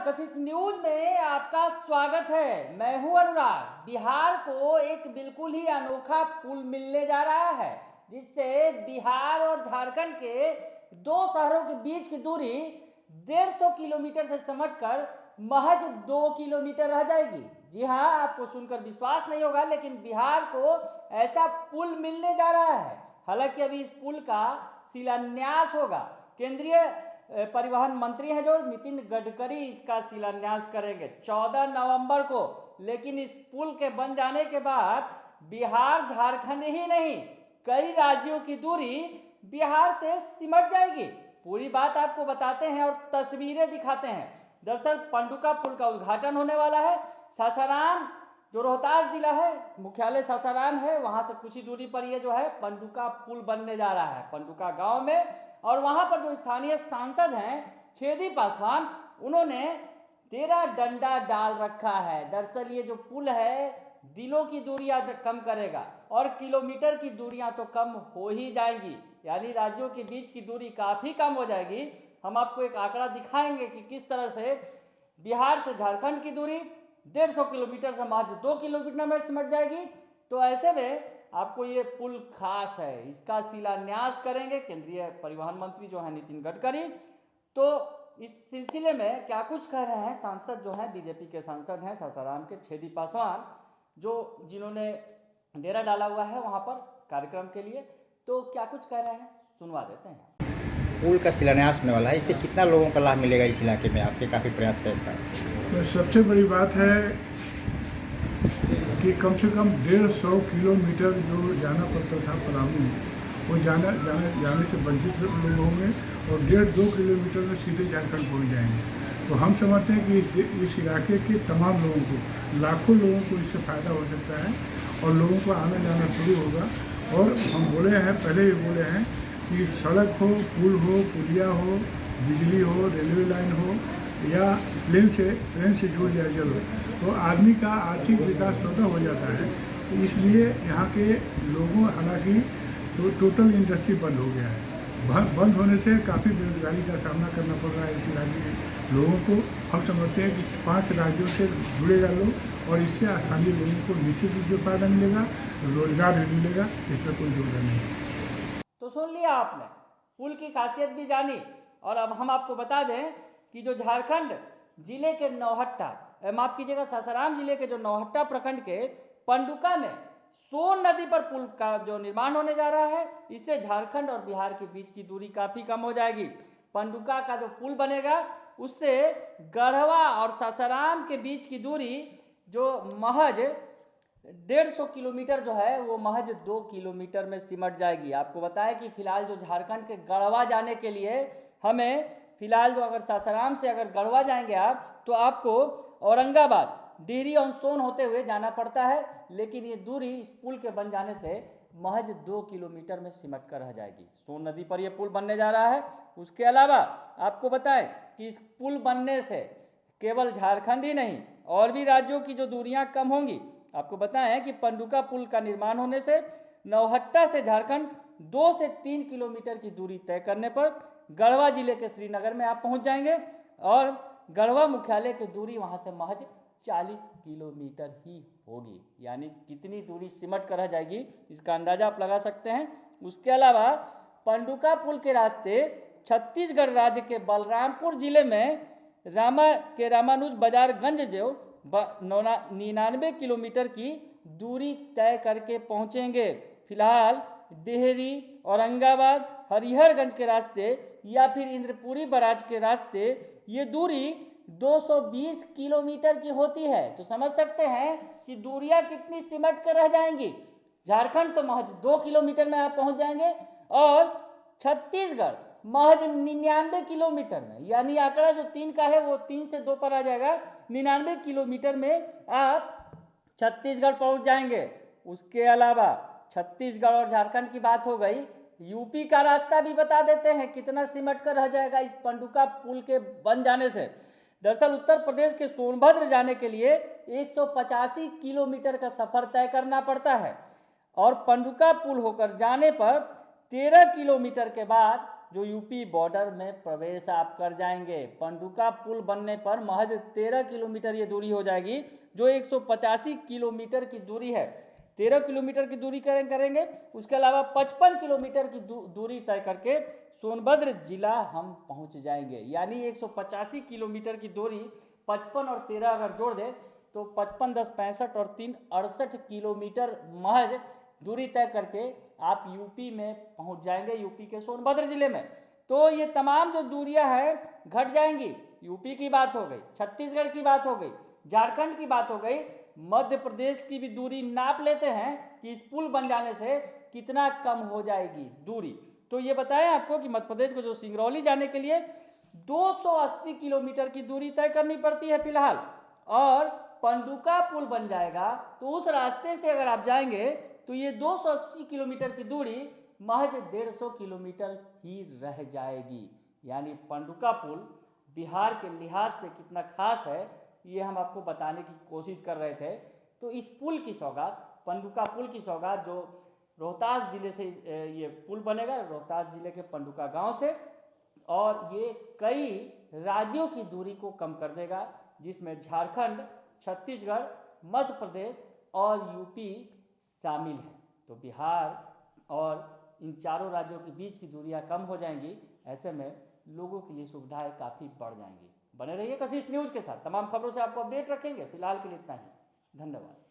कशिश news में आपका स्वागत है। मैं हूं अनुराग। बिहार को एक बिल्कुल ही अनोखा पुल मिलने जा रहा है, जिससे बिहार और झारखंड के दो शहरों के बीच की दूरी 150 किलोमीटर से सिमटकर महज 2 किलोमीटर रह जाएगी। जी हाँ, आपको सुनकर विश्वास नहीं होगा, लेकिन बिहार को ऐसा पुल मिलने जा रहा है। हालांकि अभी इस पुल का शिलान्यास होगा। केंद्रीय परिवहन मंत्री हैं जो नितिन गडकरी इसका शिलान्यास करेंगे 14 नवंबर को। लेकिन इस पुल के बन जाने के बाद बिहार झारखंड ही नहीं, कई राज्यों की दूरी बिहार से सिमट जाएगी। पूरी बात आपको बताते हैं और तस्वीरें दिखाते हैं। दरअसल पंडुका पुल का उद्घाटन होने वाला है। सासाराम जो रोहतास जिला है, मुख्यालय सासाराम है, वहां से कुछ ही दूरी पर ये जो है पंडुका पुल बनने जा रहा है, पंडुका गांव में। और वहां पर जो स्थानीय सांसद हैं छेदी पासवान, उन्होंने 13 डंडा डाल रखा है। दरअसल ये जो पुल है दिलों की दूरियां कम करेगा और किलोमीटर की दूरियां तो कम हो ही जाएंगी, यानी राज्यों के बीच की दूरी काफी कम हो जाएगी। हम आपको एक आंकड़ा दिखाएंगे कि किस तरह से बिहार से झारखंड की दूरी 150 किलोमीटर से महज 2 किलोमीटर में सिमट जाएगी। तो ऐसे में आपको ये पुल खास है, इसका शिलान्यास करेंगे केंद्रीय परिवहन मंत्री जो है नितिन गडकरी। तो इस सिलसिले में क्या कुछ कह रहे हैं सांसद जो हैं, बीजेपी के सांसद हैं सासाराम के छेदी पासवान, जिन्होंने डेरा डाला हुआ है वहां पर कार्यक्रम के लिए। तो क्या कुछ कह रहे हैं सुनवा देते हैं। पुल का शिलान्यास होने वाला है, इससे कितना लोगों का लाभ मिलेगा इस इलाके में? आपके काफ़ी प्रयास है इसका। तो सबसे बड़ी बात है कि कम से कम 150 किलोमीटर जो जाना पड़ता था पलामू में, वो जाने से वंचित लोग होंगे और 1.5-2 किलोमीटर में सीधे झारखंड पहुँच जाएंगे। तो हम समझते हैं कि इस इलाके के तमाम लोगों को, लाखों लोगों को इससे फ़ायदा हो सकता है और लोगों को आना जाना शुरू होगा। और हम बोले हैं, पहले ही बोले हैं कि सड़क हो, पुल हो, पुलिया हो, बिजली हो, रेलवे लाइन हो या ट्रेन से जुड़ जाए जल हो, तो आदमी का आर्थिक विकास स्वतः हो जाता है। तो इसलिए यहाँ के लोगों, हालांकि तो टोटल इंडस्ट्री बंद हो गया है। बंद होने से काफ़ी बेरोजगारी का सामना करना पड़ रहा है इस इलाके के लोगों को। हम समझते हैं कि 5 राज्यों से जुड़ेगा लोग और इससे स्थानीय लोगों को निश्चित रूप से फायदा मिलेगा, रोजगार भी मिलेगा, इसमें कोई जोड़ा नहीं। तो सुन लिया आपने, पुल की खासियत भी जानी। और अब हम आपको बता दें कि जो झारखंड जिले के नौहट्टा, माफ कीजिएगा सासाराम जिले के जो नौहट्टा प्रखंड के पंडुका में सोन नदी पर पुल का जो निर्माण होने जा रहा है, इससे झारखंड और बिहार के बीच की दूरी काफी कम हो जाएगी। पंडुका का जो पुल बनेगा उससे गढ़वा और सासाराम के बीच की दूरी जो महज 150 किलोमीटर जो है वो महज 2 किलोमीटर में सिमट जाएगी। आपको बताएं कि फिलहाल जो झारखंड के गढ़वा जाने के लिए हमें फिलहाल जो अगर सासाराम से अगर गढ़वा जाएंगे आप, तो आपको औरंगाबाद, डिहरी और सोन होते हुए जाना पड़ता है। लेकिन ये दूरी इस पुल के बन जाने से महज 2 किलोमीटर में सिमट कर रह जाएगी। सोन नदी पर यह पुल बनने जा रहा है। उसके अलावा आपको बताएं कि इस पुल बनने से केवल झारखंड ही नहीं और भी राज्यों की जो दूरियां कम होंगी। आपको बताएं कि पंडुका पुल का निर्माण होने से नौहट्टा से झारखंड 2 से 3 किलोमीटर की दूरी तय करने पर गढ़वा जिले के श्रीनगर में आप पहुंच जाएंगे और गढ़वा मुख्यालय की दूरी वहां से महज 40 किलोमीटर ही होगी। यानी कितनी दूरी सिमट कर रह जाएगी इसका अंदाजा आप लगा सकते हैं। उसके अलावा पंडुका पुल के रास्ते छत्तीसगढ़ राज्य के बलरामपुर जिले में रामानुज बाजारगंज जो 99 किलोमीटर की दूरी तय करके पहुंचेंगे। फिलहाल डिहरी, औरंगाबाद, हरिहरगंज के रास्ते या फिर इंद्रपुरी बराज के रास्ते ये दूरी 220 किलोमीटर की होती है। तो समझ सकते हैं कि दूरियां कितनी सिमट कर रह जाएंगी। झारखंड तो महज 2 किलोमीटर में आप पहुंच जाएंगे और छत्तीसगढ़ महज 99 किलोमीटर में, यानी आंकड़ा जो 3 का है वो 3 से 2 पर आ जाएगा। 99 किलोमीटर में आप छत्तीसगढ़ पहुंच जाएंगे। उसके अलावा छत्तीसगढ़ और झारखंड की बात हो गई, यूपी का रास्ता भी बता देते हैं कितना सिमट कर रह जाएगा इस पंडुका पुल के बन जाने से। दरअसल उत्तर प्रदेश के सोनभद्र जाने के लिए 185 किलोमीटर का सफर तय करना पड़ता है और पंडुका पुल होकर जाने पर 13 किलोमीटर के बाद जो यूपी बॉर्डर में प्रवेश आप कर जाएंगे। पंडुका पुल बनने पर महज 13 किलोमीटर ये दूरी हो जाएगी, जो 185 किलोमीटर की दूरी है। 13 किलोमीटर की दूरी करेंगे। उसके अलावा 55 किलोमीटर की दूरी तय करके सोनभद्र जिला हम पहुंच जाएंगे। यानी 185 किलोमीटर की दूरी 55 और 13 अगर जोड़ दें तो 55 10 65 और 3 68 किलोमीटर महज दूरी तय करके आप यूपी में पहुंच जाएंगे, यूपी के सोनभद्र जिले में। तो ये तमाम जो दूरियां हैं घट जाएंगी। यूपी की बात हो गई, छत्तीसगढ़ की बात हो गई, झारखंड की बात हो गई, मध्य प्रदेश की भी दूरी नाप लेते हैं कि इस पुल बन जाने से कितना कम हो जाएगी दूरी। तो ये बताएं आपको कि मध्य प्रदेश को जो सिंगरौली जाने के लिए 280 किलोमीटर की दूरी तय करनी पड़ती है फिलहाल, और पंडुका पुल बन जाएगा तो उस रास्ते से अगर आप जाएंगे तो ये 280 किलोमीटर की दूरी महज 150 किलोमीटर ही रह जाएगी। यानी पंडुका पुल बिहार के लिहाज से कितना खास है ये हम आपको बताने की कोशिश कर रहे थे। तो इस पुल की सौगात, पंडुका पुल की सौगात जो रोहतास जिले से ये पुल बनेगा, रोहतास जिले के पंडुका गांव से, और ये कई राज्यों की दूरी को कम कर देगा, जिसमें झारखंड, छत्तीसगढ़, मध्य प्रदेश और यूपी शामिल है। तो बिहार और इन चारों राज्यों के बीच की दूरियां कम हो जाएंगी। ऐसे में लोगों के लिए सुविधाएं काफ़ी बढ़ जाएंगी। बने रहिए कशिश न्यूज़ के साथ, तमाम खबरों से आपको अपडेट रखेंगे। फिलहाल के लिए इतना ही, धन्यवाद।